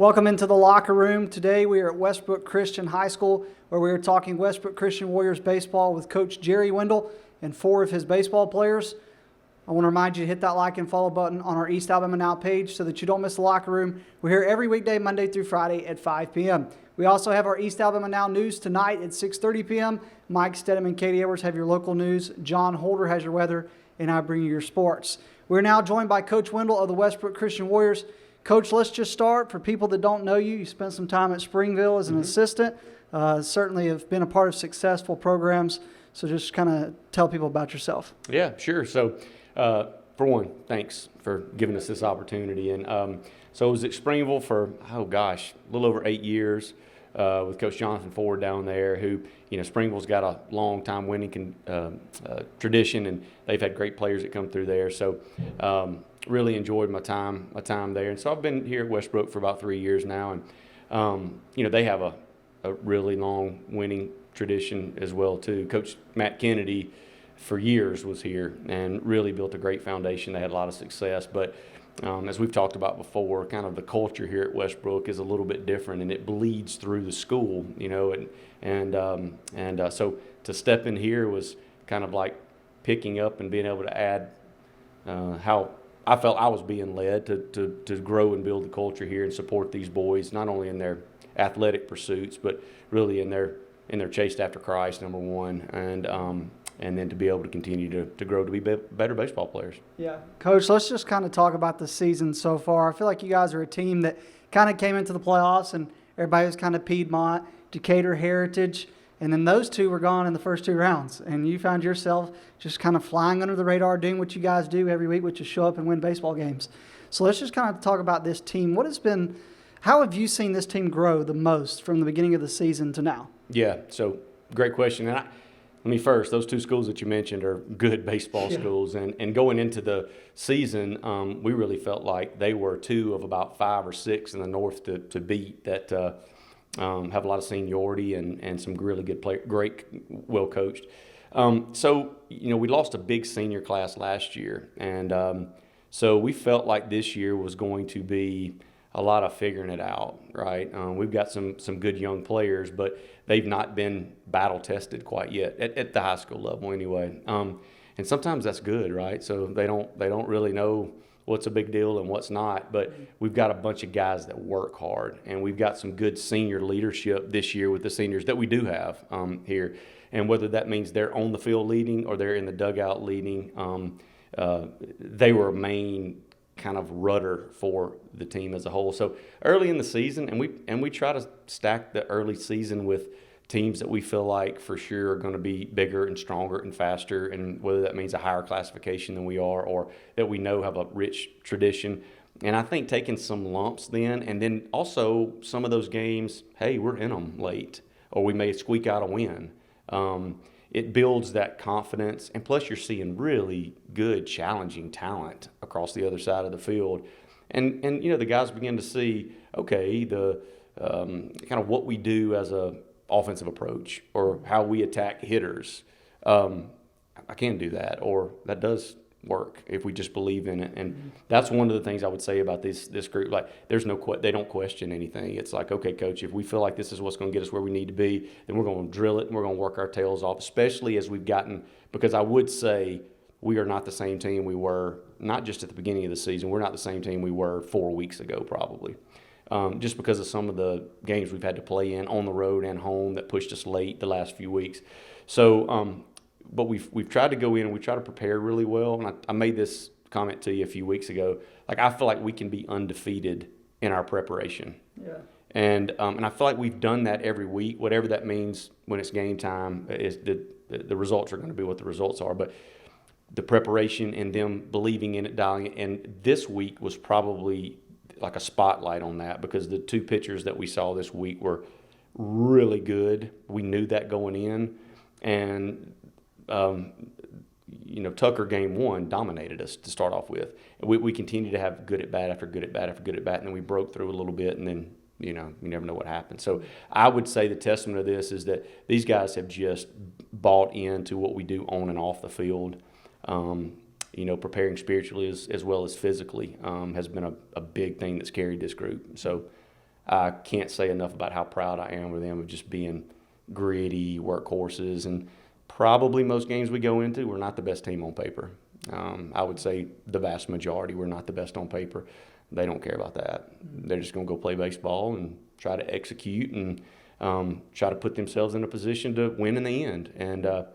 Welcome into the locker room. Today we are at Westbrook Christian High School where we are talking Westbrook Christian Warriors baseball with Coach Jerry Windle and 4 of his baseball players. I want to remind you to hit that like and follow button on our East Alabama Now page so that you don't miss the locker room. We're here every weekday, Monday through Friday at 5 p.m. We also have our East Alabama Now news tonight at 6:30 p.m. Mike Stedham and Katie Edwards have your local news. John Holder has your weather, and I bring you your sports. We're now joined by Coach Windle of the Westbrook Christian Warriors. Coach, let's just start. For people that don't know you, you spent some time at Springville as an assistant. Certainly have been a part of successful programs. So just kind of tell people about yourself. Yeah, sure. So for one, thanks for giving us this opportunity. And so I was at Springville for, a little over 8 years with Coach Jonathan Ford down there, who, Springville's got a long time winning tradition, and they've had great players that come through there. So really enjoyed my time there. And so I've been here at Westbrook for about 3 years now. And, they have a really long winning tradition as well, too. Coach Matt Kennedy for years was here and really built a great foundation. They had a lot of success. But as we've talked about before, kind of the culture here at Westbrook is a little bit different, and it bleeds through the school, so to step in here was kind of like picking up and being able to add how I felt I was being led to grow and build the culture here and support these boys, not only in their athletic pursuits, but really in their chase after Christ, number one, and then to be able to continue to grow to be better baseball players. Yeah. Coach, let's just kind of talk about the season so far. I feel like you guys are a team that kind of came into the playoffs, and everybody was kind of Piedmont, Decatur Heritage, and then those two were gone in the first 2 rounds, and you found yourself just kind of flying under the radar, doing what you guys do every week, which is show up and win baseball games. So let's just kind of talk about this team. How have you seen this team grow the most from the beginning of the season to now? Yeah, so great question. And let me first, those 2 schools that you mentioned are good baseball schools. And going into the season, we really felt like they were 2 of about 5 or 6 in the North to beat that have a lot of seniority and some really good play, great, well coached. So we lost a big senior class last year. And so we felt like this year was going to be a lot of figuring it out, right? We've got some good young players, but they've not been battle tested quite yet at the high school level, anyway. And sometimes that's good, right? So they don't really know what's a big deal and what's not. But we've got a bunch of guys that work hard, and we've got some good senior leadership this year with the seniors that we do have here. And whether that means they're on the field leading or they're in the dugout leading, they were a main kind of rudder for the team as a whole. So early in the season, and we try to stack the early season with teams that we feel like for sure are going to be bigger and stronger and faster, and whether that means a higher classification than we are or that we know have a rich tradition. And I think taking some lumps then, and then also some of those games, hey, we're in them late, or we may squeak out a win. It builds that confidence, and plus you're seeing really good, challenging talent across the other side of the field. And the guys begin to see, okay, the kind of what we do as a offensive approach or how we attack hitters. I can do that, or that does work if we just believe in it. And that's one of the things I would say about this group. Like, they don't question anything. It's like, okay, coach, if we feel like this is what's going to get us where we need to be, then we're going to drill it and we're going to work our tails off, especially as we've gotten, because I would say we are not the same team we were, not just at the beginning of the season, we're not the same team we were 4 weeks ago probably. Just because of some of the games we've had to play in on the road and home that pushed us late the last few weeks. So, but we've tried to go in and we try to prepare really well. And I made this comment to you a few weeks ago. Like, I feel like we can be undefeated in our preparation. Yeah. And I feel like we've done that every week. Whatever that means when it's game time, is the results are going to be what the results are. But the preparation and them believing in it, dialing it. And this week was probably like a spotlight on that, because the 2 pitchers that we saw this week were really good. We knew that going in. And Tucker game 1 dominated us to start off with. We continued to have good at bat after good at bat after good at bat, and then we broke through a little bit, and then you never know what happened. So I would say the testament of this is that these guys have just bought into what we do on and off the field. Preparing spiritually as well as physically has been a big thing that's carried this group. So I can't say enough about how proud I am of them of just being gritty workhorses. And probably most games we go into, we're not the best team on paper. I would say the vast majority, we're not the best on paper. They don't care about that. They're just going to go play baseball and try to execute and try to put themselves in a position to win in the end. And a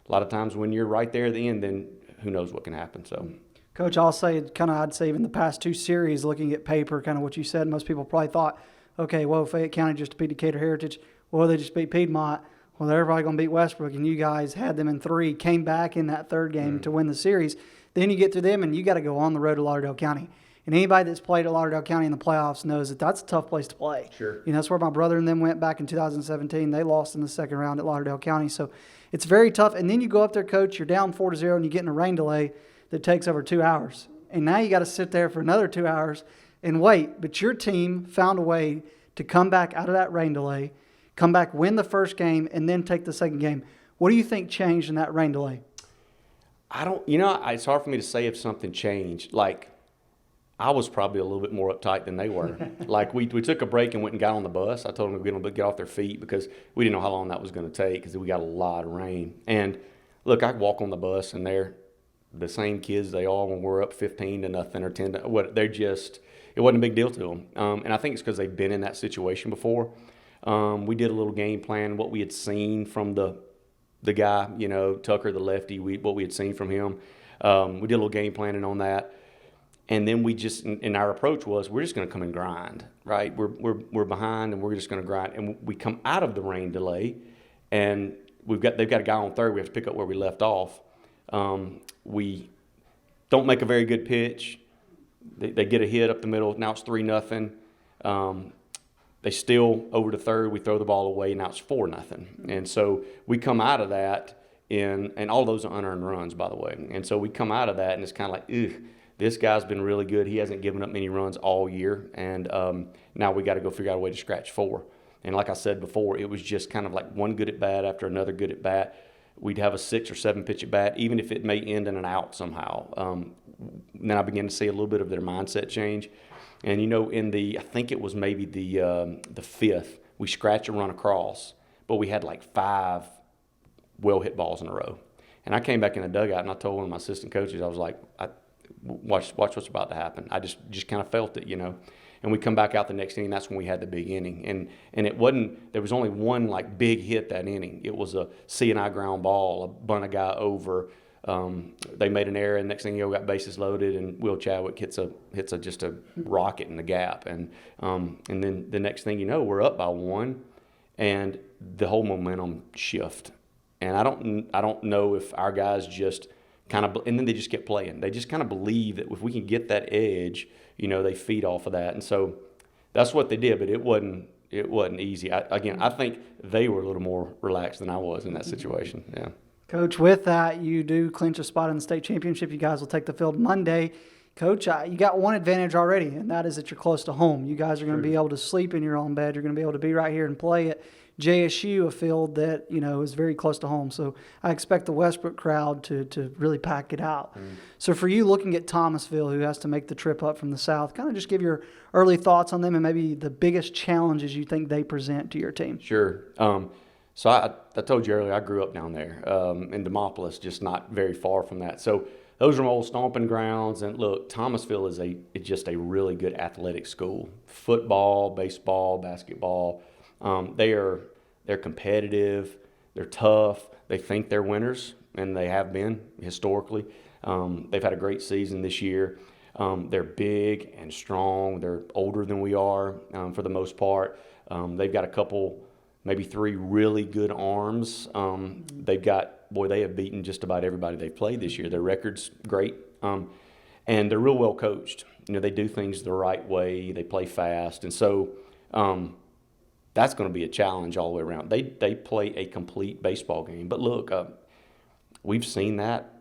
lot of times when you're right there at the end, then who knows what can happen. So, Coach, I'd say even the past two series, looking at paper, kind of what you said, most people probably thought, okay, well, Fayette County just beat Decatur Heritage. Well, they just beat Piedmont. Well, they're probably going to beat Westbrook, and you guys had them in 3, came back in that third game to win the series. Then you get to them, and you got to go on the road to Lauderdale County. And anybody that's played at Lauderdale County in the playoffs knows that that's a tough place to play. Sure. You know, that's where my brother and them went back in 2017. They lost in the second round at Lauderdale County. So it's very tough. And then you go up there, Coach, you're down 4-0, and you get in a rain delay that takes over 2 hours. And now you got to sit there for another 2 hours and wait. But your team found a way to come back out of that rain delay, come back, win the first game, and then take the second game. What do you think changed in that rain delay? It's hard for me to say if something changed. Like, I was probably a little bit more uptight than they were. Like, we took a break and went and got on the bus. I told them we were going to get off their feet because we didn't know how long that was going to take because we got a lot of rain. And, look, I walk on the bus, and they're the same kids they are when we're up 15-0 or 10 what they're just – it wasn't a big deal to them. And I think it's because they've been in that situation before. We did a little game plan, what we had seen from the guy, Tucker, the lefty, what we had seen from him. We did a little game planning on that. And then we just, and our approach was, we're just going to come and grind, right? We're behind, and we're just going to grind. And we come out of the rain delay, and they've got a guy on third. We have to pick up where we left off. We don't make a very good pitch. They get a hit up the middle. Now it's 3-0. They still over to third. We throw the ball away. Now it's 4-0. And so we come out of that and all those are unearned runs, by the way. And so we come out of that, and it's kind of like, ugh. This guy's been really good. He hasn't given up many runs all year, and now we got to go figure out a way to scratch 4. And like I said before, it was just kind of like one good at bat after another good at bat. We'd have a 6 or 7 pitch at bat, even if it may end in an out somehow. Then I began to see a little bit of their mindset change. And I think it was maybe the 5th, we scratch and run across, but we had like 5 well hit balls in a row. And I came back in the dugout, and I told one of my assistant coaches, I was like, Watch what's about to happen. I just kind of felt it, And we come back out the next inning. That's when we had the big inning, and it wasn't. There was only one like big hit that inning. It was a C&I ground ball, a bunt a guy over. They made an error, and next thing you know, got bases loaded, and Will Chadwick hits just a rocket in the gap, and then the next thing you know, we're up by 1, and the whole momentum shift. And I don't know if our guys just and then they just kept playing. They just kind of believe that if we can get that edge, they feed off of that. And so that's what they did, but it wasn't easy. I think they were a little more relaxed than I was in that situation. Yeah. Coach, with that, you do clinch a spot in the state championship. You guys will take the field Monday. Coach, you got one advantage already, and that is that you're close to home. You guys are going to be able to sleep in your own bed. You're going to be able to be right here and play at JSU, a field that, is very close to home. So I expect the Westbrook crowd to really pack it out. So for you, looking at Thomasville, who has to make the trip up from the south, kind of just give your early thoughts on them and maybe the biggest challenges you think they present to your team. Sure. So I told you earlier, I grew up down there in Demopolis, just not very far from that. So those are my old stomping grounds. And look, Thomasville is just a really good athletic school. Football, baseball, basketball. They're competitive. They're tough. They think they're winners, and they have been historically. They've had a great season this year. They're big and strong. They're older than we are for the most part. They've got a couple, maybe 3 really good arms. They have beaten just about everybody they've played this year. Their record's great, and they're real well coached. They do things the right way. They play fast, and so that's going to be a challenge all the way around. They play a complete baseball game. But look, we've seen that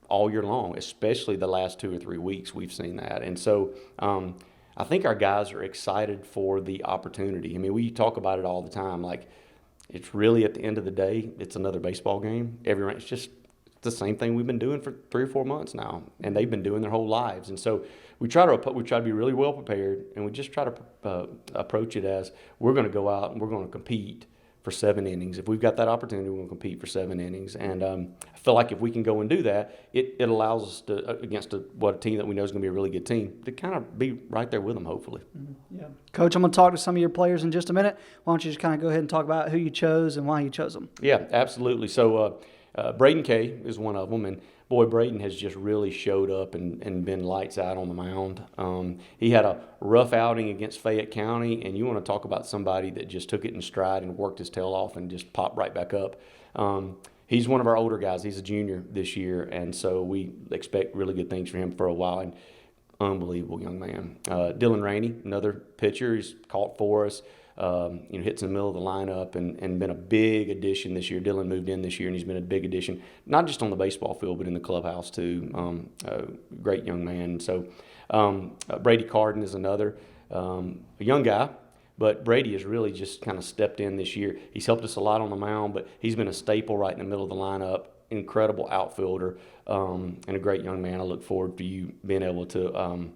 all year long, especially the last 2 or 3 weeks. We've seen that, and so I think our guys are excited for the opportunity. I mean, we talk about it all the time. Like, it's really, at the end of the day, it's another baseball game. It's just the same thing we've been doing for 3 or 4 months now, and they've been doing their whole lives. And so we try to be really well prepared, and we just try to approach it as we're going to go out and we're going to compete for 7 innings. If we've got that opportunity, we're going to compete for 7 innings. And I feel like if we can go and do that, it allows us to, against a team that we know is going to be a really good team, to kind of be right there with them, hopefully. Mm-hmm. Yeah. Coach, I'm going to talk to some of your players in just a minute. Why don't you just kind of go ahead and talk about who you chose and why you chose them? Yeah, absolutely. So Braden Kay is one of them, and boy, Braden has just really showed up and been lights out on the mound. He had a rough outing against Fayette County, and you want to talk about somebody that just took it in stride and worked his tail off and just popped right back up. He's one of our older guys. He's a junior this year, and so we expect really good things for him for a while. And unbelievable young man. Dylan Rainey, another pitcher. He's caught for us. Hits in the middle of the lineup and been a big addition this year. Dylan moved in this year, and he's been a big addition, not just on the baseball field, but in the clubhouse too. Great young man. So Brady Carden is another, a young guy, but Brady has really just kind of stepped in this year. He's helped us a lot on the mound, but he's been a staple right in the middle of the lineup. Incredible outfielder and a great young man. I look forward to you being able to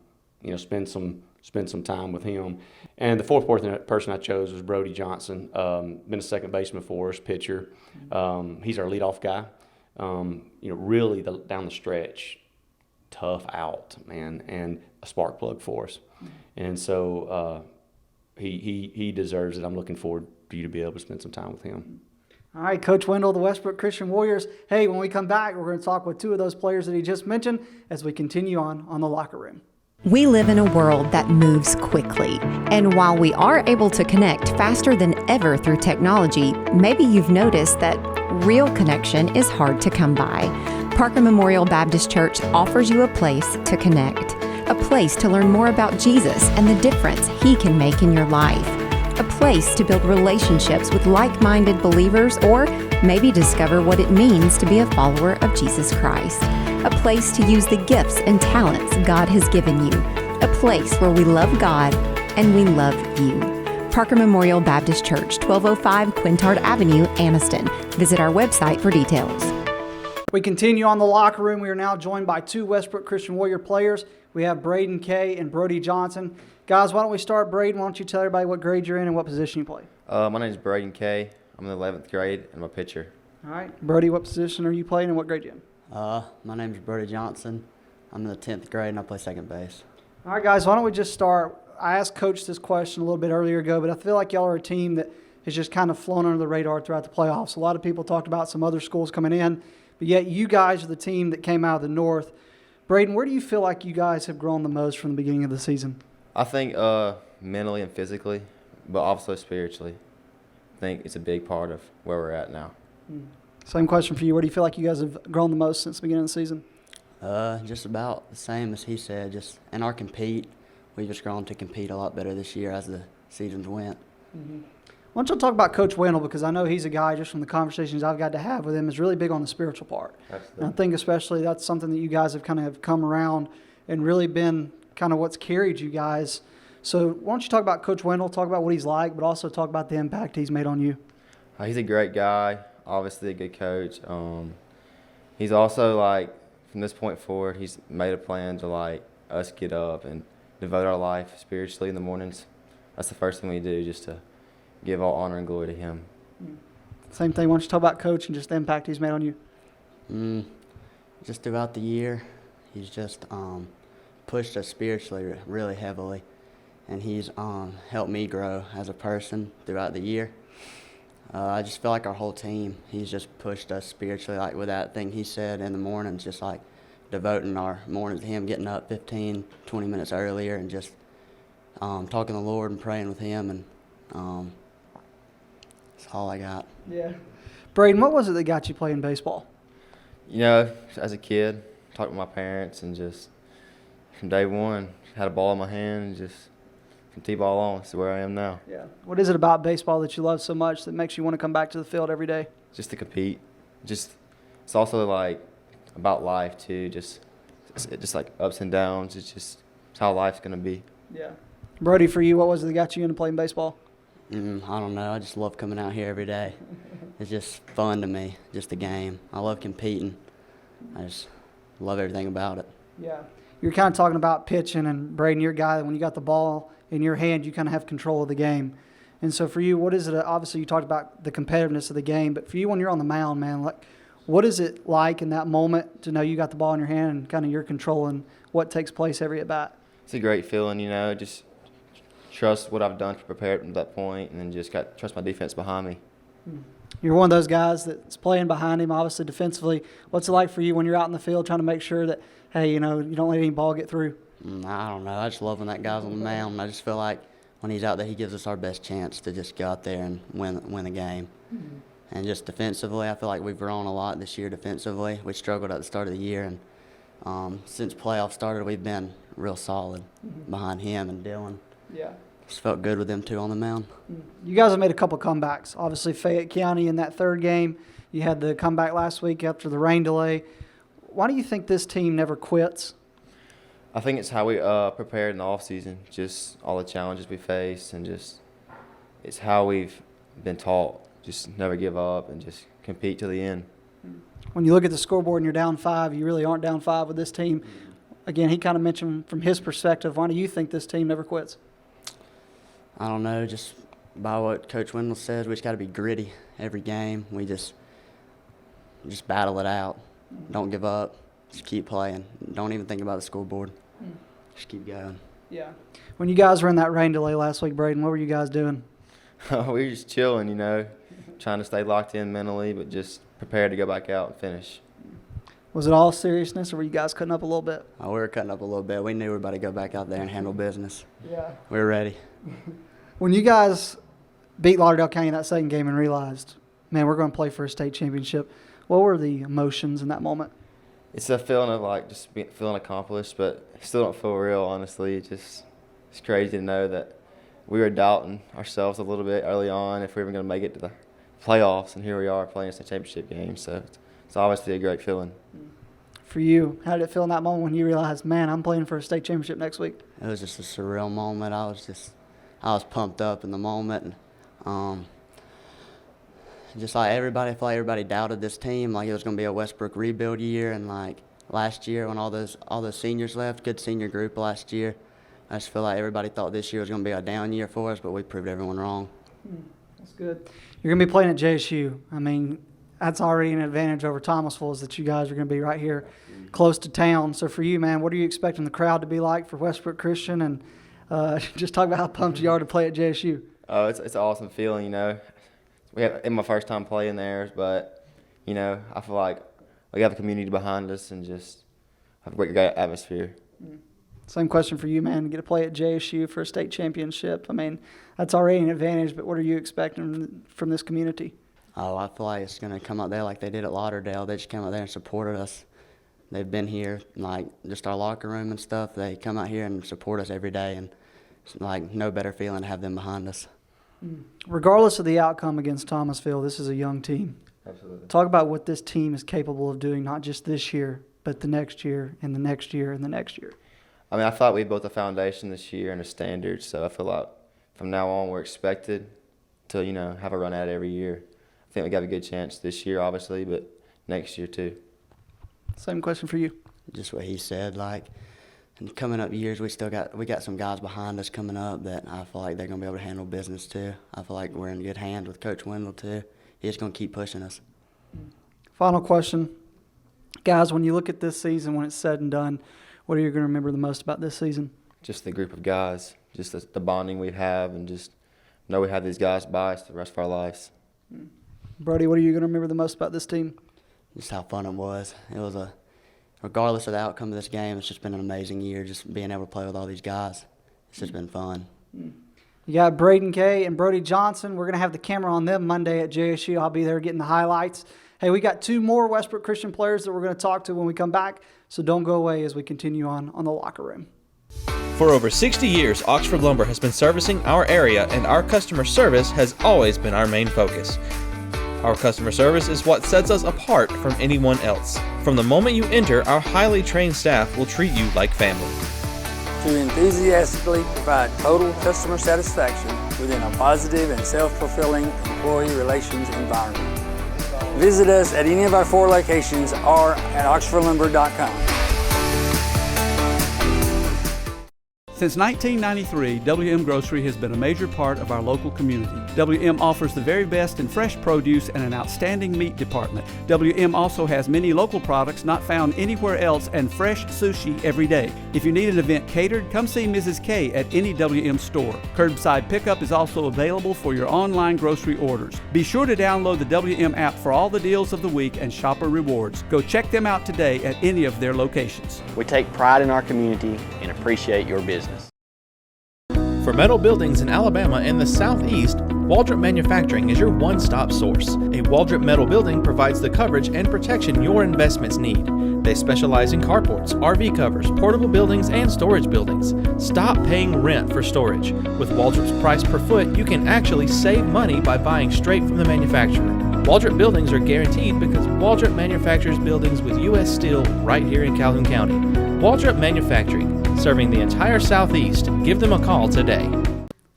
spend some time with him. And the fourth person I chose was Brody Johnson. Been a second baseman for us, pitcher. He's our leadoff guy. Really down the stretch, tough out, man, and a spark plug for us. And so he deserves it. I'm looking forward for you to be able to spend some time with him. All right, Coach Windle, the Westbrook Christian Warriors. Hey, when we come back, we're going to talk with 2 of those players that he just mentioned as we continue on the Locker Room. We live in a world that moves quickly, and while we are able to connect faster than ever through technology, maybe you've noticed that real connection is hard to come by. Parker Memorial Baptist Church offers you a place to connect, a place to learn more about Jesus and the difference He can make in your life, a place to build relationships with like-minded believers, or maybe discover what it means to be a follower of Jesus Christ. A place to use the gifts and talents God has given you. A place where we love God and we love you. Parker Memorial Baptist Church, 1205 Quintard Avenue, Anniston. Visit our website for details. We continue on the Locker Room. We are now joined by 2 Westbrook Christian Warrior players. We have Braden Kay and Brody Johnson. Guys, why don't we start? Braden, why don't you tell everybody what grade you're in and what position you play? My name is Braden Kay. I'm in the 11th grade, and I'm a pitcher. All right. Brody, what position are you playing and what grade are you in? My name is Brody Johnson. I'm in the 10th grade, and I play second base. All right, guys, why don't we just start? I asked Coach this question a little bit earlier ago, but I feel like y'all are a team that has just kind of flown under the radar throughout the playoffs. A lot of people talked about some other schools coming in, but yet you guys are the team that came out of the North. Braden, where do you feel like you guys have grown the most from the beginning of the season? I think mentally and physically, but also spiritually. I think it's a big part of where we're at now. Same question for you. Where do you feel like you guys have grown the most since the beginning of the season? Just about the same as he said. Just in our compete, we've just grown to compete a lot better this year as the seasons went. Mm-hmm. Why don't you talk about Coach Windle, because I know he's a guy, just from the conversations I've got to have with him, is really big on the spiritual part. And I think especially that's something that you guys have kind of come around and really been kind of what's carried you guys. So why don't you talk about Coach Windle, talk about what he's like, but also talk about the impact he's made on you. He's a great guy, obviously a good coach. He's also, from this point forward, he's made a plan to, us get up and devote our life spiritually in the mornings. That's the first thing we do, just to give all honor and glory to him. Same thing. Why don't you talk about Coach and just the impact he's made on you? Just throughout the year, he's just pushed us spiritually really heavily, and he's helped me grow as a person throughout the year. I just feel like our whole team, he's just pushed us spiritually, with that thing he said in the mornings, just devoting our mornings to him, getting up 15, 20 minutes earlier and just talking to the Lord and praying with him, and that's all I got. Yeah. Braden, what was it that got you playing baseball? As a kid, talked with my parents, and just from day one, had a ball in my hand and just from T-ball on to where I am now. Yeah. What is it about baseball that you love so much that makes you want to come back to the field every day? Just to compete. It's also about life too. Just ups and downs. It's how life's gonna be. Yeah. Brody, for you, what was it that got you into playing baseball? I don't know. I just love coming out here every day. It's just fun to me, just a game. I love competing. I just love everything about it. Yeah. You're kind of talking about pitching, and Braden, you're a guy that when you got the ball in your hand, you kind of have control of the game. And so for you, what is it? Obviously, you talked about the competitiveness of the game, but for you when you're on the mound, man, like, what is it like in that moment to know you got the ball in your hand and kind of you're controlling what takes place every at bat? It's a great feeling, just trust what I've done to prepare to that point, and then just got trust my defense behind me. You're one of those guys that's playing behind him, obviously defensively. What's it like for you when you're out in the field trying to make sure that, hey, you don't let any ball get through? I don't know. I just love when that guy's on the mound. I just feel like when he's out there, he gives us our best chance to just go out there and win a game. Mm-hmm. And just defensively, I feel like we've grown a lot this year defensively. We struggled at the start of the year, and since playoffs started, we've been real solid behind him and Dylan. Yeah. Just felt good with them two on the mound. You guys have made a couple comebacks. Obviously, Fayette County in that third game. You had the comeback last week after the rain delay. Why do you think this team never quits? I think it's how we prepared in the offseason, just all the challenges we faced, and just it's how we've been taught. Just never give up and just compete to the end. When you look at the scoreboard and you're down 5, you really aren't down 5 with this team. Again, he kind of mentioned from his perspective, why do you think this team never quits? I don't know, just by what Coach Windle says, we just got to be gritty every game. We just battle it out. Don't give up. Just keep playing. Don't even think about the scoreboard. Just keep going. Yeah. When you guys were in that rain delay last week, Braden, what were you guys doing? We were just chilling, trying to stay locked in mentally, but just prepared to go back out and finish. Was it all seriousness, or were you guys cutting up a little bit? We were cutting up a little bit. We knew we were about to go back out there and handle business. Yeah. We were ready. When you guys beat Lauderdale County in that second game and realized, man, we're going to play for a state championship, what were the emotions in that moment? It's a feeling of feeling accomplished, but still don't feel real, honestly. It's crazy to know that we were doubting ourselves a little bit early on if we were going to make it to the playoffs, and here we are playing a state championship game. So it's obviously a great feeling. For you, how did it feel in that moment when you realized, man, I'm playing for a state championship next week? It was just a surreal moment. I was pumped up in the moment. And, just like everybody, I feel like everybody doubted this team, like it was going to be a Westbrook rebuild year. And like last year when all those seniors left, good senior group last year, I just feel like everybody thought this year was going to be a down year for us, but we proved everyone wrong. That's good. You're going to be playing at JSU. I mean, that's already an advantage over Thomasville, is that you guys are going to be right here close to town. So for you, man, what are you expecting the crowd to be like for Westbrook Christian? And just talk about how pumped you are to play at JSU. Oh, it's an awesome feeling, It's my first time playing there, but, I feel like we have a community behind us and just have a great atmosphere. Same question for you, man. To get to play at JSU for a state championship, I mean, that's already an advantage, but what are you expecting from this community? Oh, I feel like it's going to come out there like they did at Lauderdale. They just came out there and supported us. They've been here, like just our locker room and stuff. They come out here and support us every day, and it's like no better feeling to have them behind us. Regardless of the outcome against Thomasville, this is a young team. Absolutely. Talk about what this team is capable of doing, not just this year, but the next year and the next year and the next year. I mean, I thought we built a foundation this year and a standard, so I feel like from now on we're expected to, have a run at it every year. I think we got a good chance this year, obviously, but next year too. Same question for you. Just what he said, like in coming up years, we got some guys behind us coming up that I feel like they're gonna be able to handle business too. I feel like we're in good hands with Coach Windle too. He's gonna keep pushing us. Final question, guys. When you look at this season, when it's said and done, what are you gonna remember the most about this season? Just the group of guys, just the bonding we have, and just know we have these guys by us the rest of our lives. Brody, what are you gonna remember the most about this team? Just how fun it was. It was regardless of the outcome of this game, it's just been an amazing year. Just being able to play with all these guys, it's just been fun. You got Braden Kay and Brody Johnson. We're going to have the camera on them Monday at JSU. I'll be there getting the highlights. Hey, we got 2 more Westbrook Christian players that we're going to talk to when we come back, so don't go away as we continue on the Locker Room. For over 60 years, Oxford Lumber has been servicing our area, and our customer service has always been our main focus. Our customer service is what sets us apart from anyone else. From the moment you enter, our highly trained staff will treat you like family. To enthusiastically provide total customer satisfaction within a positive and self-fulfilling employee relations environment. Visit us at any of our 4 locations or at oxfordlumber.com. Since 1993, WM Grocery has been a major part of our local community. WM offers the very best in fresh produce and an outstanding meat department. WM also has many local products not found anywhere else and fresh sushi every day. If you need an event catered, come see Mrs. K at any WM store. Curbside pickup is also available for your online grocery orders. Be sure to download the WM app for all the deals of the week and shopper rewards. Go check them out today at any of their locations. We take pride in our community and appreciate your business. For metal buildings in Alabama and the Southeast, Waldrop Manufacturing is your one-stop source. A Waldrop metal building provides the coverage and protection your investments need. They specialize in carports, RV covers, portable buildings, and storage buildings. Stop paying rent for storage. With Waldrop's price per foot, you can actually save money by buying straight from the manufacturer. Waldrop buildings are guaranteed because Waldrop manufactures buildings with U.S. steel right here in Calhoun County. Waldrop Manufacturing, serving the entire Southeast. Give them a call today.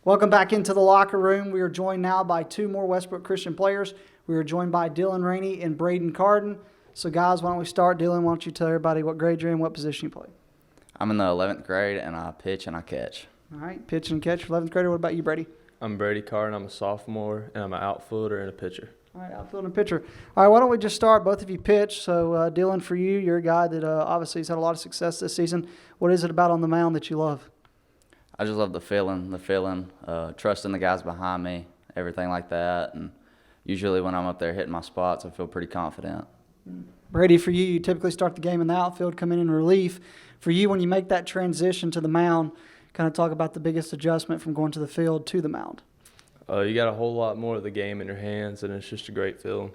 Welcome back into the locker room. We are joined now by 2 more Westbrook Christian players. We are joined by Dylan Rainey and Braden Carden. So, guys, why don't we start? Dylan, why don't you tell everybody what grade you're in, what position you play? I'm in the 11th grade, and I pitch and I catch. All right, pitch and catch, 11th grader. What about you, Brady? I'm Brady Carden. I'm a sophomore, and I'm an outfielder and a pitcher. All right, outfield and pitcher. All right, why don't we just start? Both of you pitch. So, Dylan, for you, you're a guy that obviously has had a lot of success this season. What is it about on the mound that you love? I just love the feeling, trusting the guys behind me, everything like that. And usually when I'm up there hitting my spots, I feel pretty confident. Brady, for you, you typically start the game in the outfield, come in relief. For you, when you make that transition to the mound, kind of talk about the biggest adjustment from going to the field to the mound. You got a whole lot more of the game in your hands, and it's just a great feeling.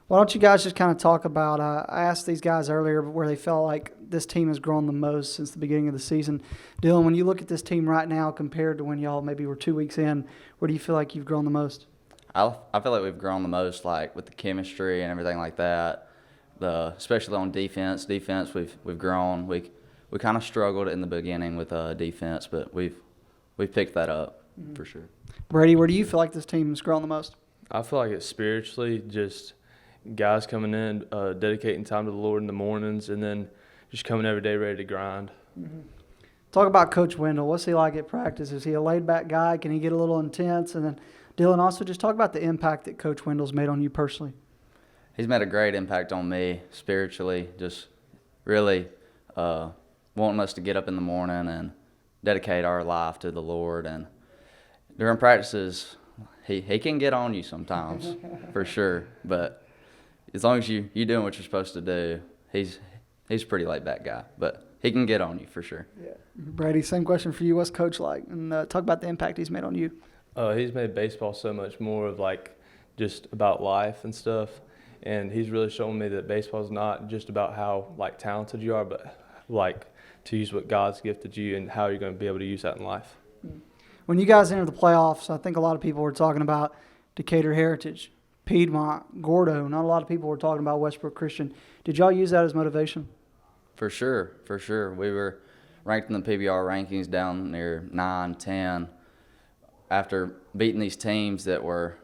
Why don't you guys just kind of talk about, I asked these guys earlier where they felt like this team has grown the most since the beginning of the season. Dylan, when you look at this team right now compared to when y'all maybe were 2 weeks in, where do you feel like you've grown the most? I feel like we've grown the most, like with the chemistry and everything like that. Especially on defense. Defense, we've grown. We kind of struggled in the beginning with defense, but we've picked that up for sure. Brady, where do you feel like this team has grown the most? I feel like it's spiritually, just guys coming in, dedicating time to the Lord in the mornings, and then just coming every day ready to grind. Talk about Coach Windle. What's he like at practice? Is he a laid-back guy? Can he get a little intense? And then, Dylan, also just talk about the impact that Coach Windle's made on you personally. He's made a great impact on me spiritually, just really wanting us to get up in the morning and dedicate our life to the Lord. And during practices, he can get on you sometimes, for sure. But as long as you're doing what you're supposed to do, he's a pretty laid-back guy. But he can get on you, for sure. Yeah. Brady, same question for you. What's Coach like? And talk about the impact he's made on you. He's made baseball so much more of like just about life and stuff. And he's really shown me that baseball is not just about how like talented you are, but like to use what God's gifted you and how you're going to be able to use that in life. When you guys enter the playoffs, I think a lot of people were talking about Decatur Heritage, Piedmont, Gordo. Not a lot of people were talking about Westbrook Christian. Did y'all use that as motivation? For sure. We were ranked in the PBR rankings down near 9, 10. After beating these teams that were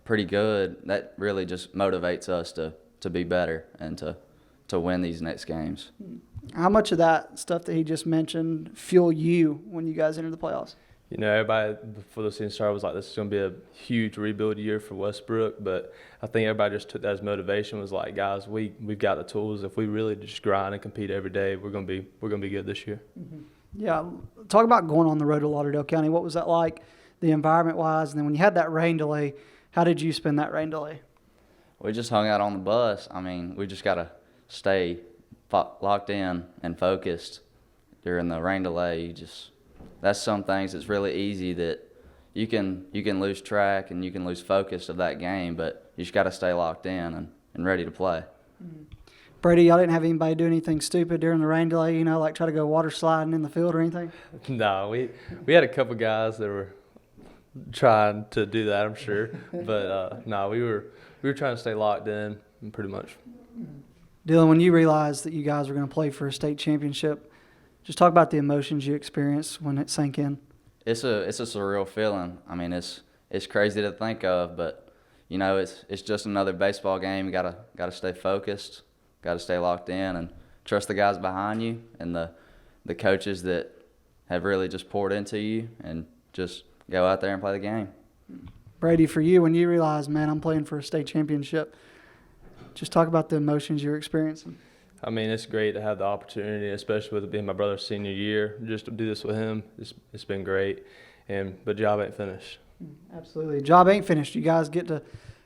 pretty good, that really just motivates us to be better and to win these next games. How much of that stuff that he just mentioned fuel you when you guys enter the playoffs? You know, everybody before the season started was like, this is going to be a huge rebuild year for Westbrook, but I think everybody just took that as motivation, was like, guys, we've got the tools. If we really just grind and compete every day, we're going to be good this year. Mm-hmm. Yeah, talk about going on the road to Lauderdale County. What was that like, the environment-wise? And then when you had that rain delay, how did you spend that rain delay? We just hung out on the bus. I mean, we just got to stay locked in and focused during the rain delay. That's some things that's really easy that you can lose track and you can lose focus of that game, but you just got to stay locked in and ready to play. Mm-hmm. Brady, y'all didn't have anybody do anything stupid during the rain delay, like try to go water sliding in the field or anything? No, we had a couple guys that were trying to do that, I'm sure, but no, we were trying to stay locked in pretty much. Dylan, when you realized that you guys were going to play for a state championship, just talk about the emotions you experienced when it sank in. It's a surreal feeling. I mean, it's crazy to think of, but you know, it's just another baseball game. You gotta stay focused, gotta stay locked in, and trust the guys behind you and the coaches that have really just poured into you, and just go out there and play the game. Brady, for you, when you realize, man, I'm playing for a state championship, just talk about the emotions you're experiencing. I mean, it's great to have the opportunity, especially with it being my brother's senior year, just to do this with him. It's been great, but job ain't finished. Absolutely. Job ain't finished. You guys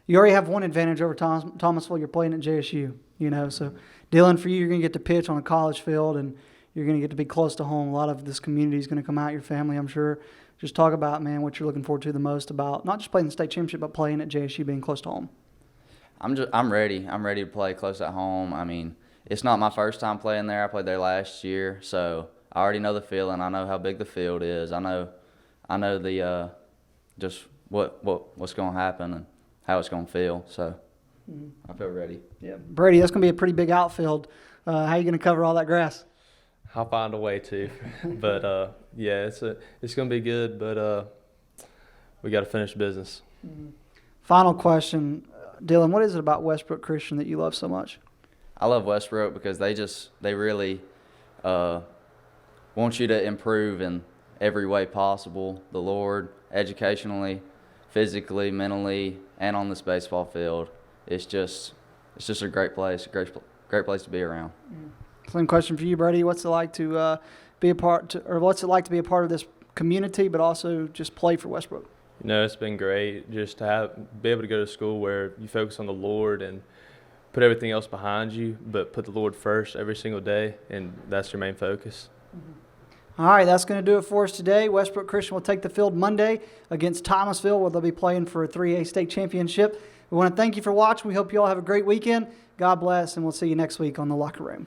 you already have one advantage over Thomasville. You're playing at JSU, you know. So, Dylan, for you, you're going to get to pitch on a college field, and you're going to get to be close to home. A lot of this community is going to come out, your family, I'm sure. Just talk about, man, what you're looking forward to the most about not just playing the state championship, but playing at JSU, being close to home. I'm ready. I'm ready to play close at home. I mean, it's not my first time playing there. I played there last year, so I already know the feeling. I know how big the field is. I know the just what's going to happen and how it's going to feel. So I feel ready. Yeah, Brady, that's going to be a pretty big outfield. How are you going to cover all that grass? I'll find a way to, but yeah, it's going to be good. But we got to finish business. Final question, Dylan. What is it about Westbrook Christian that you love so much? I love Westbrook because they really want you to improve in every way possible. The Lord, educationally, physically, mentally, and on this baseball field. It's just a great place, great place to be around. Same question for you, Brady. What's it like to be a part of this community, but also just play for Westbrook? You know, it's been great just to be able to go to school where you focus on the Lord and put everything else behind you, but put the Lord first every single day, and that's your main focus. All right, that's going to do it for us today. Westbrook Christian will take the field Monday against Thomasville, where they'll be playing for a 3A state championship. We want to thank you for watching. We hope you all have a great weekend. God bless, and we'll see you next week on The Locker Room.